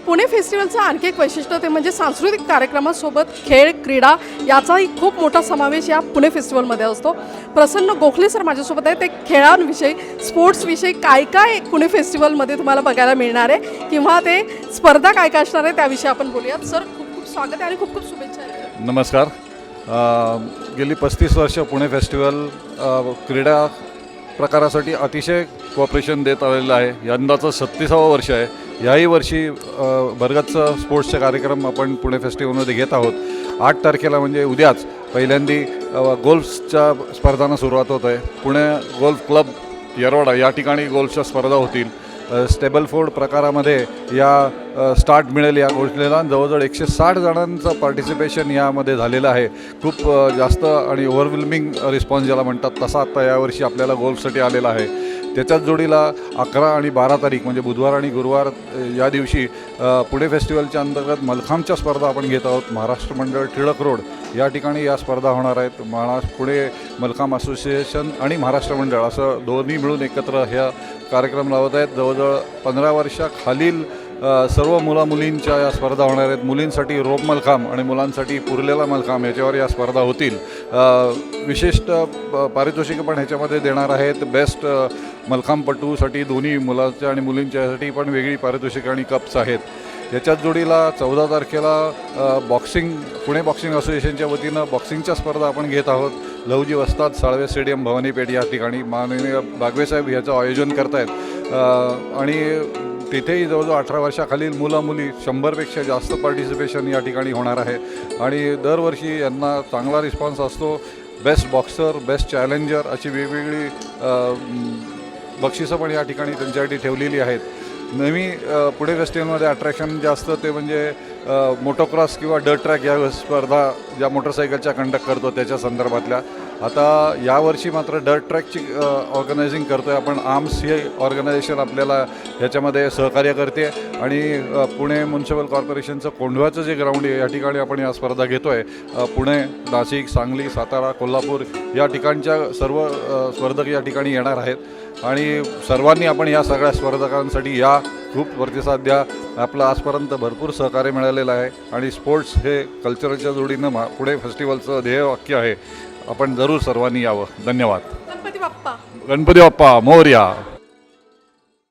पुणे फेस्टिवलचं आणखी एक वैशिष्ट्य ते म्हणजे सांस्कृतिक कार्यक्रमासोबत खेळ क्रीडा याचाही खूप मोठा समावेश या पुणे फेस्टिवलमध्ये असतो. प्रसन्न गोखले सर माझ्यासोबत आहे. ते खेळांविषयी स्पोर्ट्सविषयी काय काय पुणे फेस्टिवलमध्ये तुम्हाला बघायला मिळणार आहे किंवा ते स्पर्धा काय काय असणार आहे त्याविषयी आपण बोलूयात. सर खूप खूप स्वागत आहे आणि खूप खूप शुभेच्छा. नमस्कार. गेली 35 वर्ष पुणे फेस्टिवल क्रीडा प्रकारासाठी अतिशय कोऑपरेशन देत आलेलं आहे. यंदाचं 36वं वर्ष आहे. याही वर्षी भरगच्च स्पोर्ट्सचे कार्यक्रम आपण पुणे फेस्टिवलमध्ये घेत आहोत. 8 तारखेला म्हणजे उद्याच पहिल्यांदी गोल्फच्या स्पर्धांना सुरुवात होत आहे. पुणे गोल्फ क्लब येरवडा या ठिकाणी गोल्फच्या स्पर्धा होतील. स्टेबलफोर्ड प्रकारामध्ये या स्टार्ट मिळेल या गोष्टीला. जवळजवळ 160 जणांचं पार्टिसिपेशन यामध्ये झालेलं आहे. खूप जास्त आणि ओव्हरवेल्मिंग रिस्पॉन्स ज्याला म्हणतात तसा आत्ता यावर्षी आपल्याला गोल्फसाठी आलेला आहे. त्याच्याच जोडीला 11 आणि 12 तारीख म्हणजे बुधवार आणि गुरुवार या दिवशी पुणे फेस्टिवलच्या अंतर्गत मलखांबच्या स्पर्धा आपण घेत आहोत. महाराष्ट्र मंडळ टिळक रोड या ठिकाणी या स्पर्धा होणार आहेत. पुणे मलखांब असोसिएशन आणि महाराष्ट्र मंडळ असं दोन्ही मिळून एकत्र ह्या कार्यक्रम लावत आहेत. जवळजवळ 15 वर्षाखालील सर्व मुलामुलींच्या या स्पर्धा होणार आहेत. मुलींसाठी रोप मलखांब आणि मुलांसाठी पुरलेला मलखांब याच्यावर या स्पर्धा होतील. विशिष्ट पारितोषिकं पण ह्याच्यामध्ये देणार आहेत. बेस्ट मलखांबपटूसाठी दोन्ही मुलांच्या आणि मुलींच्यासाठी पण वेगळी पारितोषिकं आणि कप्स आहेत. याच्याच जोडीला 14 तारखेला बॉक्सिंग पुणे बॉक्सिंग असोसिएशनच्या वतीनं बॉक्सिंगच्या स्पर्धा आपण घेत आहोत. लहुजी वस्ताद साळवे स्टेडियम भवानीपेठ या ठिकाणी माननीय बागवेसाहेब याचं आयोजन करत आहेत. आणि तिथेही जवळजवळ 18 वर्षाखालील मुलं-मुली 100पेक्षा जास्त पार्टिसिपेशन या ठिकाणी होणार आहे. आणि दरवर्षी यांना चांगला रिस्पॉन्स असतो. बेस्ट बॉक्सर, बेस्ट चॅलेंजर अशी वेगवेगळी बक्षिसं पण या ठिकाणी त्यांच्यासाठी ठेवलेली आहेत. नवी पुणे फेस्टिवलमध्ये अट्रॅक्शन जास्त ते म्हणजे मोटोक्रॉस किंवा डर्ट ट्रॅक या स्पर्धा ज्या मोटरसायकलच्या कंडक्ट करतो त्याच्या संदर्भातल्या. आता यावर्षी मात्र डर्ट ट्रॅकची ऑर्गनायझिंग करतो आहे आपण. आर्म्स हे ऑर्गनायझेशन आपल्याला ह्याच्यामध्ये सहकार्य करते. आणि पुणे म्युन्सिपल कॉर्पोरेशनचं कोंढव्याचं जे ग्राउंड आहे या ठिकाणी आपण या स्पर्धा घेतो आहे. पुणे, नाशिक, सांगली, सातारा, कोल्हापूर या ठिकाणच्या सर्व स्पर्धक या ठिकाणी येणार आहेत. आणि सर्वांनी आपण या सगळ्या स्पर्धकांसाठी या खूप प्रतिसाद द्या. आपलं आजपर्यंत भरपूर सहकार्य मिळालेलं आहे. आणि स्पोर्ट्स हे कल्चरच्या जोडीनं पुणे फेस्टिवलचं ध्येयवाक्य आहे. आपण जरूर सर्वांनी यावं. धन्यवाद. गणपती बाप्पा गणपती बाप्पा मोरया.